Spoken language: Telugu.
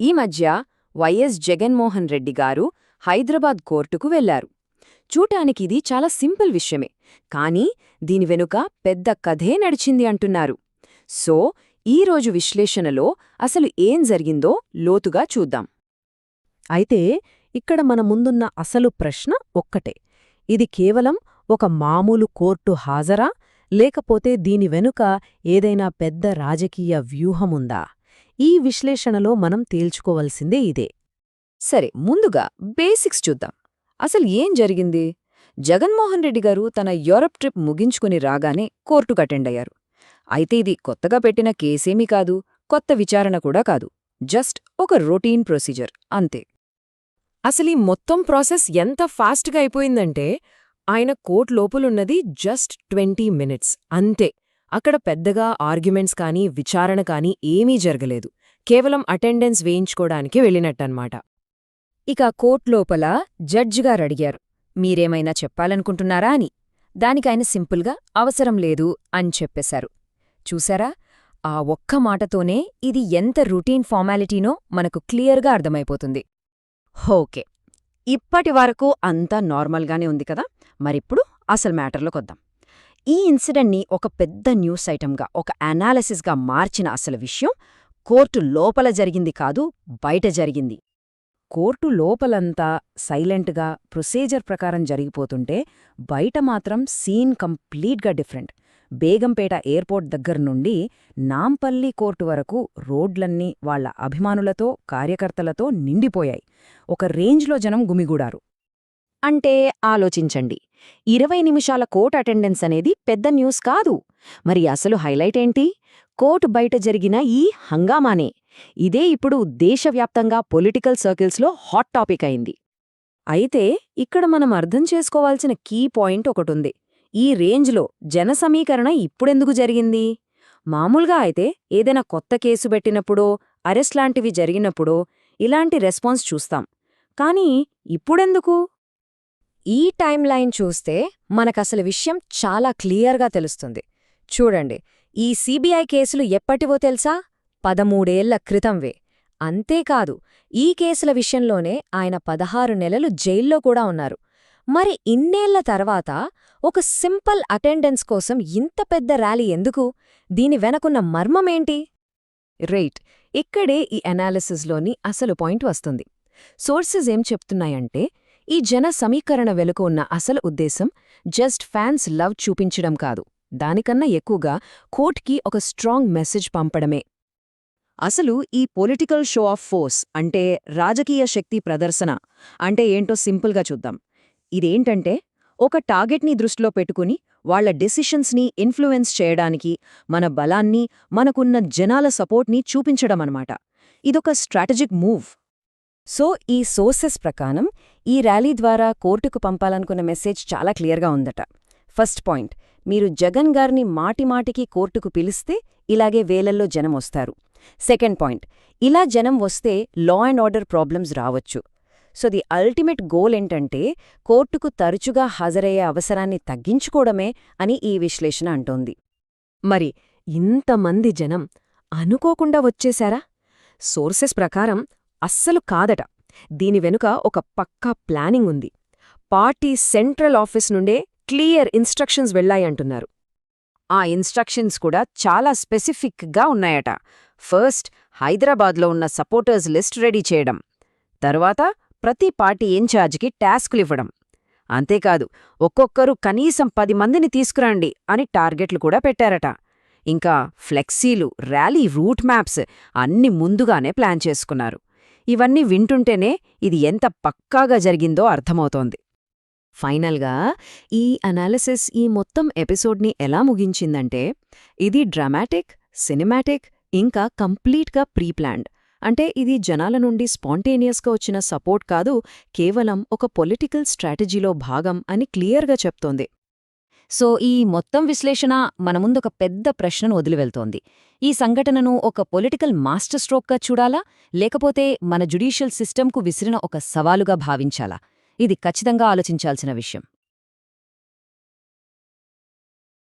ఈ మధ్య వైఎస్ జగన్మోహన్ రెడ్డి గారు హైదరాబాద్ కోర్టుకు వెళ్లారు. చూటానికిది చాలా సింపుల్ విషయమే, కానీ దీని వెనుక పెద్ద కథే నడిచింది అంటున్నారు. సో ఈరోజు విశ్లేషణలో అసలు ఏం జరిగిందో లోతుగా చూద్దాం. అయితే ఇక్కడ మన ముందున్న అసలు ప్రశ్న ఒక్కటే, ఇది కేవలం ఒక మామూలు కోర్టు హాజరా, లేకపోతే దీని వెనుక ఏదైనా పెద్ద రాజకీయ వ్యూహముందా? ఈ విశ్లేషణలో మనం తేల్చుకోవలసిందే ఇదే. సరే, ముందుగా బేసిక్స్ చూద్దాం. అసలు ఏం జరిగింది? జగన్మోహన్ రెడ్డి గారు తన యూరప్ ట్రిప్ ముగించుకుని రాగానే కోర్టుకు అటెండ్ అయ్యారు. అయితే ఇది కొత్తగా పెట్టిన కేసేమీ కాదు, కొత్త విచారణ కూడా కాదు. జస్ట్ ఒక రొటీన్ ప్రొసీజర్ అంతే. అసలీ మొత్తం ప్రాసెస్ ఎంత ఫాస్ట్గా అయిపోయిందంటే, ఆయన కోర్టు లోపలున్నది జస్ట్ 20 మినిట్స్ అంతే. అక్కడ పెద్దగా ఆర్గ్యుమెంట్స్ కానీ విచారణ కానీ ఏమీ జరగలేదు. కేవలం అటెండెన్స్ వేయించుకోవడానికి వెళ్ళినట్టన్మాట. ఇక కోర్టు లోపల జడ్జిగారడిగారు, మీరేమైనా చెప్పాలనుకుంటున్నారా అని. దానికాయన సింపుల్గా అవసరం లేదు అని చెప్పేశారు. చూసారా, ఆ ఒక్క మాటతోనే ఇది ఎంత రొటీన్ ఫార్మాలిటీనో మనకు క్లియర్గా అర్థమైపోతుంది. ఓకే, ఇప్పటివరకు అంతా నార్మల్గానే ఉంది కదా. మరిప్పుడు అసలు మ్యాటర్లోకొద్దాం. ఈ ఇన్సిడెంట్ని ఒక పెద్ద న్యూస్ ఐటంగా, ఒక అనాలిసిస్గా మార్చిన అసలు విషయం కోర్టు లోపల జరిగింది కాదు, బయట జరిగింది. కోర్టు లోపలంతా సైలెంట్గా ప్రొసీజర్ ప్రకారం జరిగిపోతుంటే, బయట మాత్రం సీన్ కంప్లీట్గా డిఫరెంట్. బేగంపేట ఎయిర్పోర్ట్ దగ్గర్నుండి నాంపల్లి కోర్టు వరకు రోడ్లన్నీ వాళ్ల అభిమానులతో, కార్యకర్తలతో నిండిపోయాయి. ఒక రేంజ్లో జనం గుమిగూడారు. అంటే ఆలోచించండి, 20 నిమిషాల కోర్టు అటెండెన్స్ అనేది పెద్ద న్యూస్ కాదు. మరి అసలు హైలైట్ ఏంటి? కోర్టు బయట జరిగిన ఈ హంగామానే. ఇదే ఇప్పుడు దేశవ్యాప్తంగా పొలిటికల్ సర్కిల్స్లో హాట్ టాపిక్ అయింది. అయితే ఇక్కడ మనం అర్థం చేసుకోవాల్సిన కీ పాయింట్ ఒకటుంది. ఈ రేంజ్లో జనసమీకరణ ఇప్పుడెందుకు జరిగింది? మామూలుగా అయితే ఏదైనా కొత్త కేసు పెట్టినప్పుడో, అరెస్ట్ లాంటివి జరిగినప్పుడో ఇలాంటి రెస్పాన్స్ చూస్తాం. కానీ ఇప్పుడెందుకు? ఈ టైం లైన్ చూస్తే మనకసలు విషయం చాలా క్లియర్గా తెలుస్తుంది. చూడండి, ఈ సీబీఐ కేసులు ఎప్పటివో తెలుసా? 13 ఏళ్ల క్రితంవే. అంతేకాదు, ఈ కేసుల విషయంలోనే ఆయన 16 నెలలు జైల్లో కూడా ఉన్నారు. మరి ఇన్నేళ్ల తర్వాత ఒక సింపుల్ అటెండెన్స్ కోసం ఇంత పెద్ద ర్యాలీ ఎందుకు? దీని వెనకున్న మర్మమేంటి? రైట్, ఇక్కడే ఈ అనాలిసిస్లోని అసలు పాయింట్ వస్తుంది. సోర్సెస్ ఏం చెప్తున్నాయంటే, ఈ జన సమీకరణ వెనుక ఉన్న అసలు ఉద్దేశం జస్ట్ ఫ్యాన్స్ లవ్ చూపించడం కాదు, దానికన్నా ఎక్కువగా కోర్టుకి ఒక స్ట్రాంగ్ మెసేజ్ పంపడమే. అసలు ఈ పొలిటికల్ షో ఆఫ్ ఫోర్స్ అంటే, రాజకీయ శక్తి ప్రదర్శన అంటే ఏంటో సింపుల్గా చూద్దాం. ఇదేంటంటే, ఒక టార్గెట్ని దృష్టిలో పెట్టుకుని వాళ్ల డెసిషన్స్ని ఇన్ఫ్లుయెన్స్ చేయడానికి మన బలాన్ని, మనకున్న జనాల సపోర్ట్ని చూపించడమన్నమాట. ఇదొక స్ట్రాటజిక్ మూవ్. సో ఈ సోర్సెస్ ప్రకారం ఈ ర్యాలీ ద్వారా కోర్టుకు పంపాలనుకున్న మెసేజ్ చాలా క్లియర్గా ఉందట. ఫస్ట్ పాయింట్, మీరు జగన్ గారిని మాటిమాటికి కోర్టుకు పిలిస్తే ఇలాగే వేలల్లో జనం వస్తారు. సెకండ్ పాయింట్, ఇలా జనం వస్తే లా అండ్ ఆర్డర్ ప్రాబ్లమ్స్ రావచ్చు. సో ది అల్టిమేట్ గోల్ ఏంటంటే, కోర్టుకు తరచుగా హాజరయ్యే అవసరాన్ని తగ్గించుకోవడమే అని ఈ విశ్లేషణ అంటోంది. మరి ఇంతమంది జనం అనుకోకుండా వచ్చేశారా? సోర్సెస్ ప్రకారం అస్సలు కాదట. దీని వెనుక ఒక పక్కా ప్లానింగ్ ఉంది. పార్టీ సెంట్రల్ ఆఫీస్ నుండే క్లియర్ ఇన్స్ట్రక్షన్స్ వెళ్లాయంటున్నారు. ఆ ఇన్స్ట్రక్షన్స్ కూడా చాలా స్పెసిఫిక్గా ఉన్నాయట. ఫస్ట్, హైదరాబాద్లో ఉన్న సపోర్టర్స్ లిస్ట్ రెడీ చేయడం. తర్వాత ప్రతి పార్టీ ఇన్ఛార్జికి టాస్కులివ్వడం. అంతేకాదు, ఒక్కొక్కరు కనీసం 10 మందిని తీసుకురండి అని టార్గెట్లు కూడా పెట్టారట. ఇంకా ఫ్లెక్సీలు, ర్యాలీ రూట్ మ్యాప్స్ అన్ని ముందుగానే ప్లాన్ చేసుకున్నారు. ఇవన్నీ వింటుంటేనే ఇది ఎంత పక్కాగా జరిగిందో అర్థమవుతోంది. ఫైనల్గా ఈ అనాలిసిస్ ఈ మొత్తం ఎపిసోడ్ని ఎలా ముగించిందంటే, ఇది డ్రామాటిక్, సినిమాటిక్, ఇంకా కంప్లీట్గా ప్రీప్లాన్డ్. అంటే ఇది జనాల నుండి స్పాంటేనియస్గా వచ్చిన సపోర్ట్ కాదు, కేవలం ఒక పొలిటికల్ స్ట్రాటజీలో భాగం అని క్లియర్గా చెప్తోంది. సో ఈ మొత్తం విశ్లేషణ మన ముందొక పెద్ద ప్రశ్నను వదిలివెళ్తోంది. ఈ సంఘటనను ఒక పొలిటికల్ మాస్టర్ స్ట్రోక్గా చూడాలా, లేకపోతే మన జ్యుడిషియల్ సిస్టమ్కు విసిరిన ఒక సవాలుగా భావించాలా? ఇది ఖచ్చితంగా ఆలోచించాల్సిన విషయం.